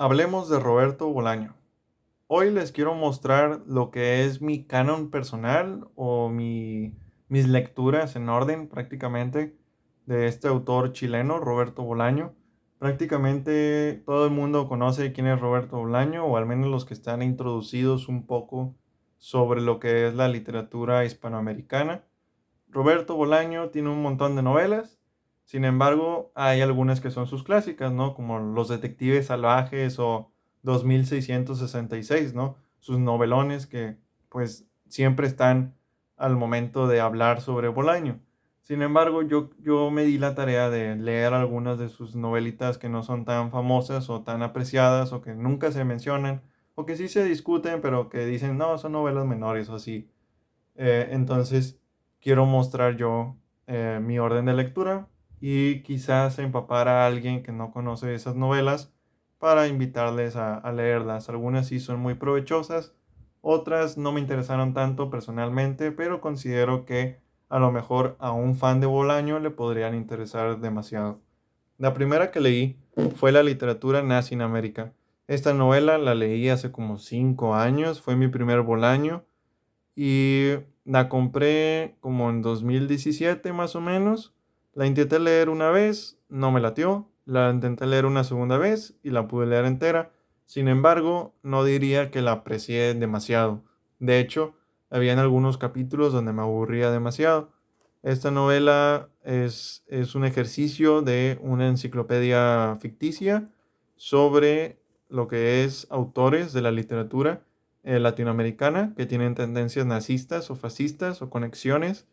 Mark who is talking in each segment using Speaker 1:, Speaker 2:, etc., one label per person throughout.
Speaker 1: Hablemos de Roberto Bolaño. Hoy les quiero mostrar lo que es mi canon personal o mis lecturas en orden prácticamente de este autor chileno, Roberto Bolaño. Prácticamente todo el mundo conoce quién es Roberto Bolaño, o al menos los que están introducidos un poco sobre lo que es la literatura hispanoamericana. Roberto Bolaño tiene un montón de novelas, sin embargo, hay algunas que son sus clásicas, ¿no? Como Los Detectives Salvajes o 2666, ¿no? Sus novelones que, pues, siempre están al momento de hablar sobre Bolaño. Sin embargo, yo me di la tarea de leer algunas de sus novelitas que no son tan famosas o tan apreciadas o que nunca se mencionan o que sí se discuten, pero que dicen, no, son novelas menores o así. Entonces, quiero mostrar yo mi orden de lectura y quizás empapar a alguien que no conoce esas novelas para invitarles a leerlas. Algunas sí son muy provechosas, otras no me interesaron tanto personalmente, pero considero que a lo mejor a un fan de Bolaño le podrían interesar demasiado. La primera que leí fue La literatura nazi en América. Esta novela la leí hace como 5 años, fue mi primer Bolaño y la compré como en 2017 más o menos. La intenté leer una vez, no me latió. La intenté leer una segunda vez y la pude leer entera. Sin embargo, no diría que la aprecié demasiado. De hecho, habían algunos capítulos donde me aburría demasiado. Esta novela es un ejercicio de una enciclopedia ficticia sobre lo que es autores de la literatura latinoamericana que tienen tendencias nazistas o fascistas o conexiones.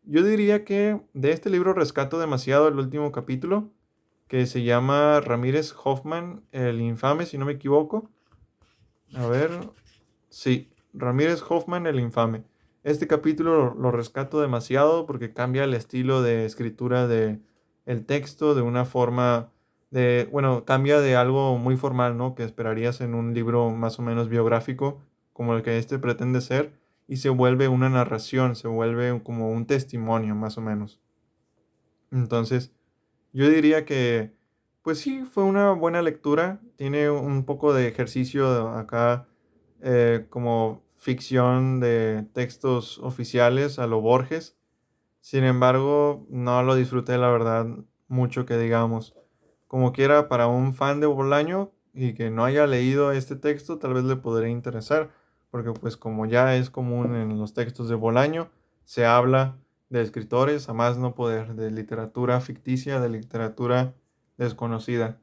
Speaker 1: Yo diría que de este libro rescato demasiado el último capítulo, que se llama Ramírez Hoffman, el infame, si no me equivoco. A ver, sí, Ramírez Hoffman, el infame. Este capítulo lo rescato demasiado porque cambia el estilo de escritura de el texto de una forma de, bueno, cambia de algo muy formal, ¿no? Que esperarías en un libro más o menos biográfico, como el que este pretende ser, y se vuelve una narración, se vuelve como un testimonio, más o menos. Entonces, yo diría que, pues sí, fue una buena lectura. Tiene un poco de ejercicio acá, como ficción de textos oficiales a lo Borges. Sin embargo, no lo disfruté, la verdad, mucho que digamos. Como quiera, para un fan de Bolaño y que no haya leído este texto, tal vez le podría interesar, porque pues como ya es común en los textos de Bolaño, se habla de escritores a más no poder, de literatura ficticia, de literatura desconocida.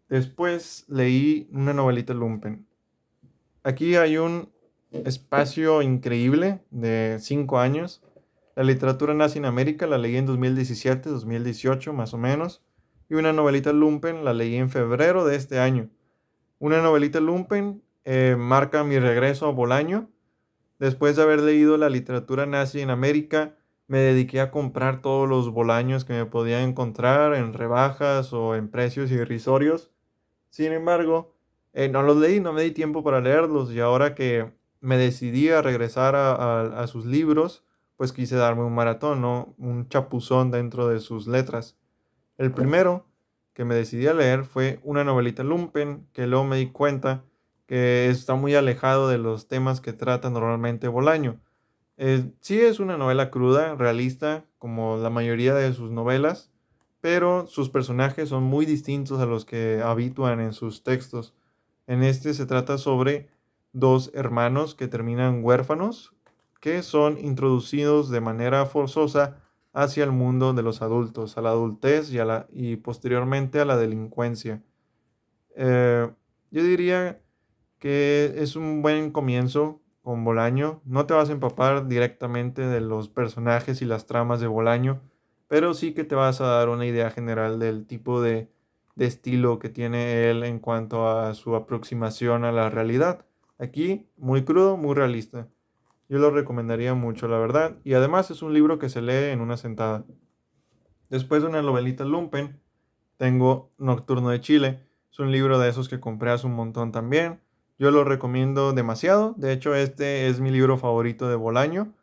Speaker 1: Después leí una novelita Lumpen. Aquí hay un espacio increíble de 5 años. La literatura nazi en América la leí en 2017, 2018 más o menos. Y una novelita Lumpen la leí en febrero de este año. Una novelita Lumpen marca mi regreso a Bolaño. Después de haber leído la literatura nazi en América, me dediqué a comprar todos los Bolaños que me podía encontrar en rebajas o en precios irrisorios. Sin embargo, no los leí, no me di tiempo para leerlos y ahora que me decidí a regresar a sus libros, pues quise darme un maratón, ¿no? Un chapuzón dentro de sus letras. El primero que me decidí a leer fue una novelita Lumpen, que luego me di cuenta que está muy alejado de los temas que trata normalmente Bolaño. Sí es una novela cruda, realista, como la mayoría de sus novelas, pero sus personajes son muy distintos a los que habitúan en sus textos. En este se trata sobre dos hermanos que terminan huérfanos, que son introducidos de manera forzosa hacia el mundo de los adultos, a la adultez y posteriormente a la delincuencia. Eh, yo diría que es un buen comienzo con Bolaño. No te vas a empapar directamente de los personajes y las tramas de Bolaño, pero sí que te vas a dar una idea general del tipo de estilo que tiene él en cuanto a su aproximación a la realidad. Aquí, muy crudo, muy realista. Yo lo recomendaría mucho, la verdad. Y además es un libro que se lee en una sentada. Después de una novelita Lumpen, tengo Nocturno de Chile. Es un libro de esos que compré hace un montón también. Yo lo recomiendo demasiado. De hecho, este es mi libro favorito de Bolaño.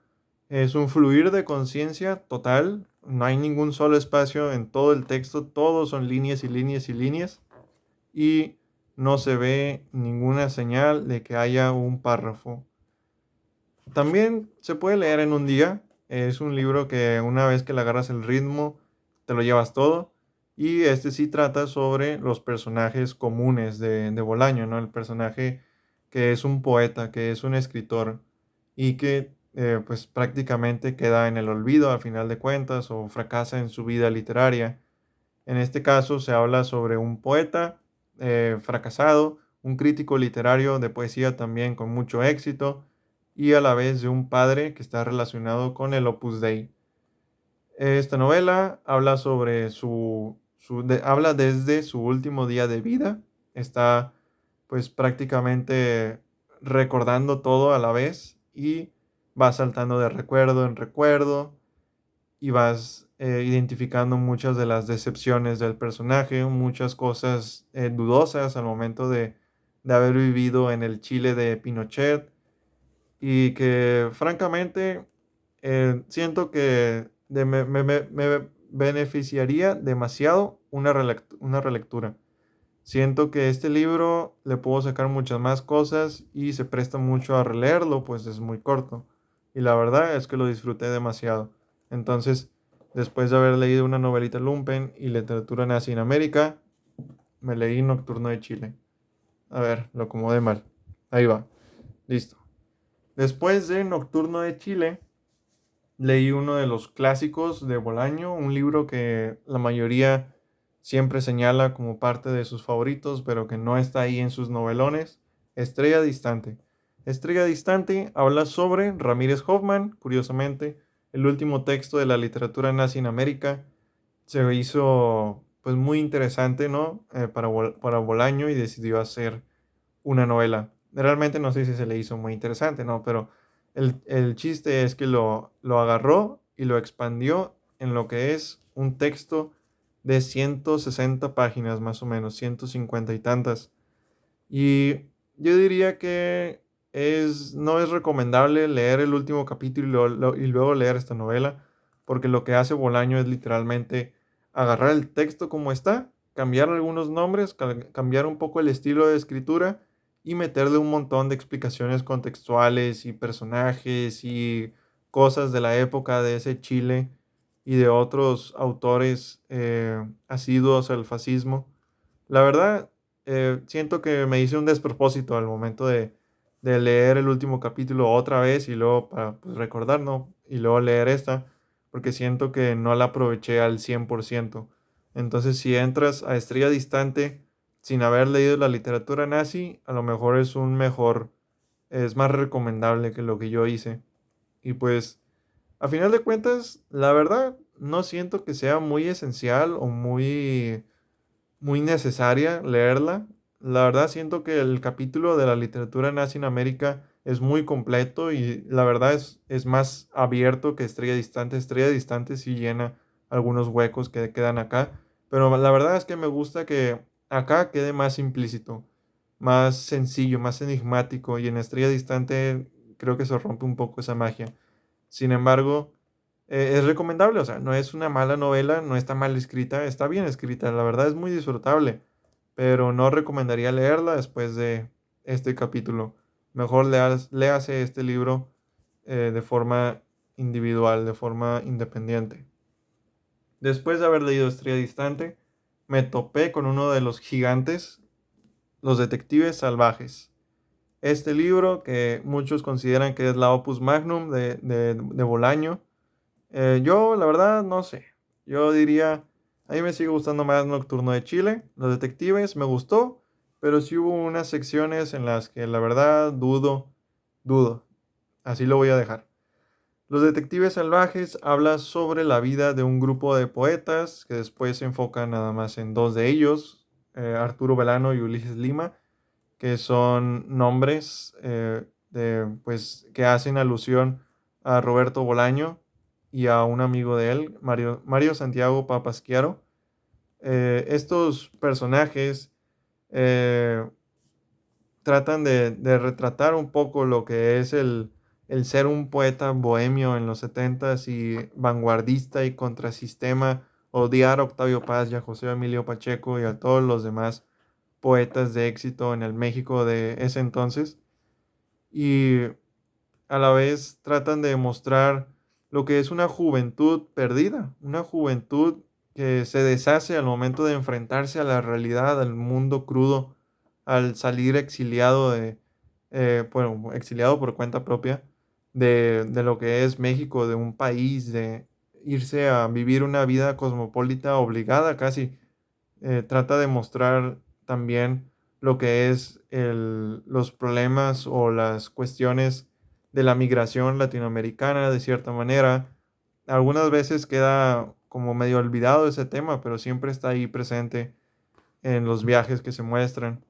Speaker 1: Es un fluir de conciencia total. No hay ningún solo espacio en todo el texto. Todos son líneas y líneas y líneas. Y no se ve ninguna señal de que haya un párrafo. También se puede leer en un día. Es un libro que una vez que le agarras el ritmo, te lo llevas todo. Y este sí trata sobre los personajes comunes de Bolaño, ¿no? El personaje que es un poeta, que es un escritor y que pues prácticamente queda en el olvido al final de cuentas o fracasa en su vida literaria. En este caso se habla sobre un poeta fracasado, un crítico literario de poesía también con mucho éxito y a la vez de un padre que está relacionado con el Opus Dei. Esta novela habla sobre habla desde su último día de vida. Está pues prácticamente recordando todo a la vez y va saltando de recuerdo en recuerdo y vas identificando muchas de las decepciones del personaje, muchas cosas dudosas al momento de haber vivido en el Chile de Pinochet y que francamente siento que me beneficiaría demasiado una relectura. Siento que este libro le puedo sacar muchas más cosas y se presta mucho a releerlo, pues es muy corto. Y la verdad es que lo disfruté demasiado. Entonces, después de haber leído una novelita lumpen y literatura nazi en América, me leí Nocturno de Chile. A ver, lo acomodé mal. Ahí va. Listo. Después de Nocturno de Chile, leí uno de los clásicos de Bolaño, un libro que la mayoría siempre señala como parte de sus favoritos, pero que no está ahí en sus novelones, Estrella Distante. Estrella Distante habla sobre Ramírez Hoffman, curiosamente, el último texto de la literatura nazi en América. Se hizo pues muy interesante, ¿no? Para Bolaño y decidió hacer una novela. Realmente no sé si se le hizo muy interesante, ¿no? Pero el chiste es que lo agarró y lo expandió en lo que es un texto de 160 páginas más o menos, 150 y tantas. Y yo diría que no es recomendable leer el último capítulo y luego leer esta novela, porque lo que hace Bolaño es literalmente agarrar el texto como está, cambiar algunos nombres, cambiar un poco el estilo de escritura y meterle un montón de explicaciones contextuales y personajes y cosas de la época de ese Chile y de otros autores asiduos al fascismo. La verdad, siento que me hice un despropósito al momento de leer el último capítulo otra vez y luego para pues, recordar, ¿no? Y luego leer esta, porque siento que no la aproveché al 100%. Entonces, si entras a Estrella Distante sin haber leído la literatura nazi, a lo mejor es más recomendable que lo que yo hice. Y pues, a final de cuentas, la verdad, no siento que sea muy esencial o muy necesaria leerla. La verdad siento que el capítulo de la literatura nazi en América es muy completo y la verdad es más abierto que Estrella Distante. Estrella Distante sí llena algunos huecos que quedan acá, pero la verdad es que me gusta que acá quede más implícito, más sencillo, más enigmático y en Estrella Distante creo que se rompe un poco esa magia. Sin embargo, es recomendable, o sea, no es una mala novela, no está mal escrita, está bien escrita, la verdad es muy disfrutable, pero no recomendaría leerla después de este capítulo. Mejor léase este libro de forma individual, de forma independiente. Después de haber leído Estrella Distante, me topé con uno de los gigantes, Los Detectives Salvajes. Este libro, que muchos consideran que es la opus magnum de Bolaño, yo, la verdad, no sé. Yo diría, a mí me sigue gustando más Nocturno de Chile. Los Detectives me gustó, pero sí hubo unas secciones en las que la verdad dudo. Así lo voy a dejar. Los Detectives Salvajes habla sobre la vida de un grupo de poetas que después se enfocan nada más en dos de ellos, Arturo Velano y Ulises Lima, que son nombres pues, que hacen alusión a Roberto Bolaño y a un amigo de él, Mario Santiago Papasquiaro. Estos personajes eh, tratan de retratar un poco lo que es el ser un poeta bohemio en los 70s y vanguardista y contrasistema, odiar a Octavio Paz y a José Emilio Pacheco y a todos los demás poetas de éxito en el México de ese entonces. Y a la vez tratan de mostrar lo que es una juventud perdida, una juventud que se deshace al momento de enfrentarse a la realidad, al mundo crudo, al salir exiliado bueno, exiliado por cuenta propia de lo que es México, de un país, de irse a vivir una vida cosmopolita obligada casi. Trata de mostrar también lo que es los problemas o las cuestiones de la migración latinoamericana de cierta manera. Algunas veces queda como medio olvidado ese tema, pero siempre está ahí presente en los viajes que se muestran.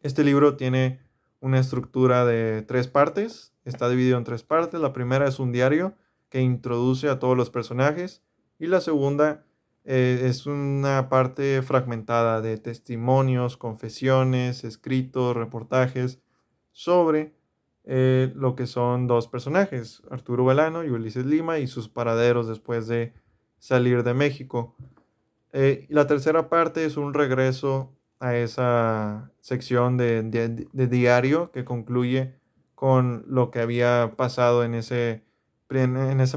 Speaker 1: Este libro tiene una estructura de tres partes, está dividido en tres partes. La primera es un diario que introduce a todos los personajes y la segunda es una parte fragmentada de testimonios, confesiones, escritos, reportajes sobre lo que son dos personajes, Arturo Belano y Ulises Lima, y sus paraderos después de salir de México. Y la tercera parte es un regreso a esa sección de diario que concluye con lo que había pasado en esa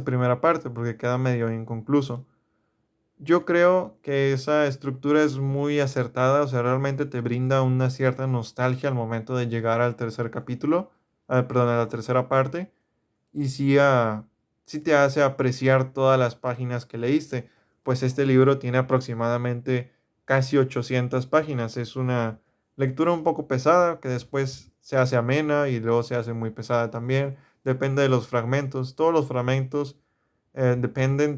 Speaker 1: primera parte, porque queda medio inconcluso. Yo creo que esa estructura es muy acertada, o sea, realmente te brinda una cierta nostalgia al momento de llegar al tercer capítulo, perdón, a la tercera parte, y sí te hace apreciar todas las páginas que leíste, pues este libro tiene aproximadamente casi 800 páginas. Es una lectura un poco pesada que después se hace amena y luego se hace muy pesada también. Depende de los fragmentos. Todos los fragmentos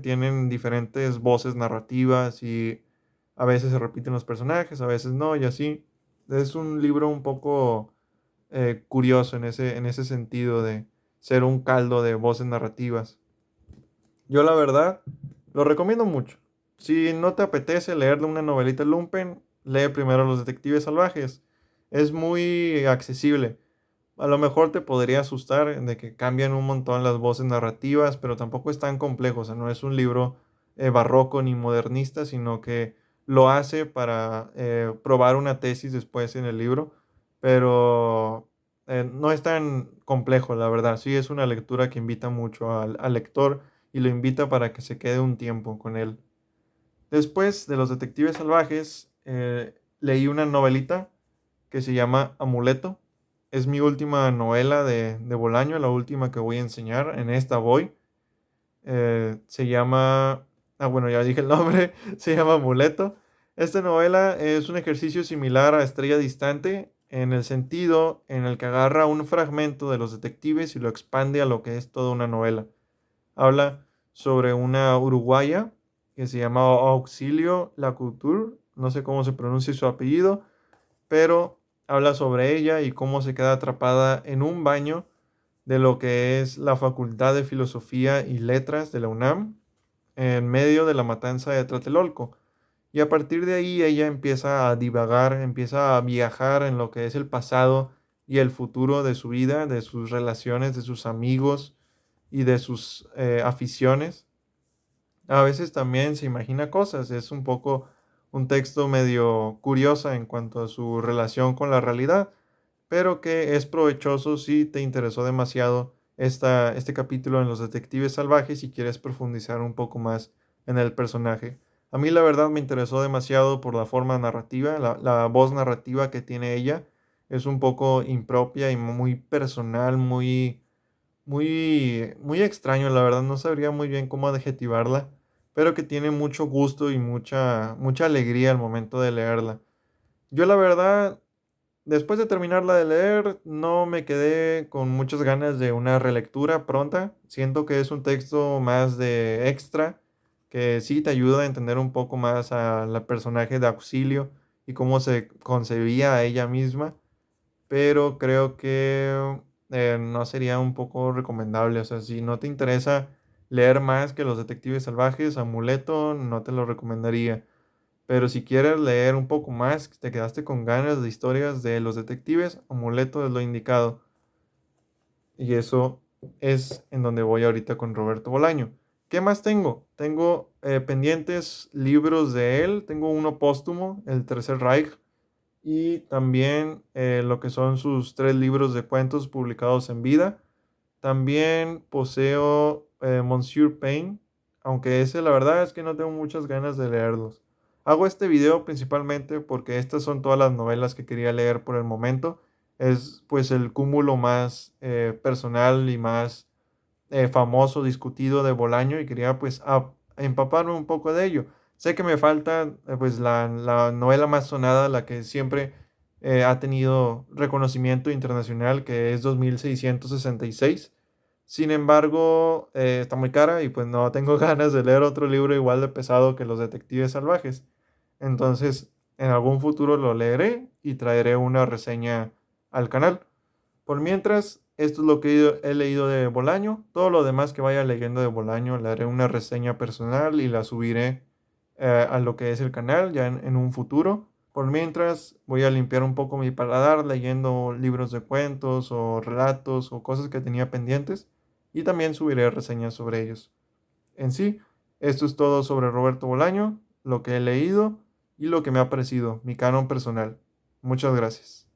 Speaker 1: tienen diferentes voces narrativas y a veces se repiten los personajes, a veces no, y así. Es un libro un poco curioso en ese sentido de ser un caldo de voces narrativas. Yo la verdad lo recomiendo mucho. Si no te apetece leerle una novelita lumpen, lee primero Los Detectives Salvajes. Es muy accesible. A lo mejor te podría asustar de que cambian un montón las voces narrativas, pero tampoco es tan complejo. O sea, no es un libro barroco ni modernista, sino que lo hace para probar una tesis después en el libro. Pero no es tan complejo, la verdad. Sí es una lectura que invita mucho al lector y lo invita para que se quede un tiempo con él. Después de Los Detectives Salvajes, leí una novelita que se llama Amuleto. Es mi última novela de Bolaño, la última que voy a enseñar. En esta voy. Se llama... Ah, bueno, ya dije el nombre. Se llama Amuleto. Esta novela es un ejercicio similar a Estrella Distante en el sentido en el que agarra un fragmento de Los Detectives y lo expande a lo que es toda una novela. Habla sobre una uruguaya que se llama Auxilio Lacouture. No sé cómo se pronuncia su apellido, pero habla sobre ella y cómo se queda atrapada en un baño de lo que es la Facultad de Filosofía y Letras de la UNAM, en medio de la matanza de Tlatelolco. Y a partir de ahí ella empieza a divagar, empieza a viajar en lo que es el pasado y el futuro de su vida, de sus relaciones, de sus amigos y de sus aficiones. A veces también se imagina cosas, es un poco un texto medio curiosa en cuanto a su relación con la realidad, pero que es provechoso si te interesó demasiado este capítulo en Los Detectives Salvajes y quieres profundizar un poco más en el personaje. A mí la verdad me interesó demasiado por la forma narrativa, la voz narrativa que tiene ella. Es un poco impropia y muy personal, muy extraño, la verdad. No sabría muy bien cómo adjetivarla, pero que tiene mucho gusto y mucha alegría al momento de leerla. Yo la verdad, después de terminarla de leer, no me quedé con muchas ganas de una relectura pronta. Siento que es un texto más de extra, que sí te ayuda a entender un poco más a la personaje de Auxilio y cómo se concebía a ella misma, pero creo que no sería un poco recomendable. O sea, si no te interesa leer más que Los Detectives Salvajes, Amuleto no te lo recomendaría. Pero si quieres leer un poco más, te quedaste con ganas de historias de los detectives, Amuleto es lo indicado. Y eso es en donde voy ahorita con Roberto Bolaño. ¿Qué más tengo? Tengo pendientes libros de él. Tengo uno póstumo, El Tercer Reich, y también lo que son sus 3 libros de cuentos publicados en vida. También poseo Monsieur Pain, aunque ese la verdad es que no tengo muchas ganas de leerlos. Hago este video principalmente porque estas son todas las novelas que quería leer por el momento. Es pues el cúmulo más personal y más famoso, discutido de Bolaño y quería pues empaparme un poco de ello. Sé que me falta pues la novela más sonada, la que siempre ha tenido reconocimiento internacional, que es 2666. Sin embargo, está muy cara y pues no tengo ganas de leer otro libro igual de pesado que Los Detectives Salvajes. Entonces, en algún futuro lo leeré y traeré una reseña al canal. Por mientras, esto es lo que he leído de Bolaño. Todo lo demás que vaya leyendo de Bolaño, le haré una reseña personal y la subiré a lo que es el canal ya en un futuro. Por mientras, voy a limpiar un poco mi paladar leyendo libros de cuentos o relatos o cosas que tenía pendientes y también subiré reseñas sobre ellos. En sí, esto es todo sobre Roberto Bolaño, lo que he leído y lo que me ha parecido, mi canon personal. Muchas gracias.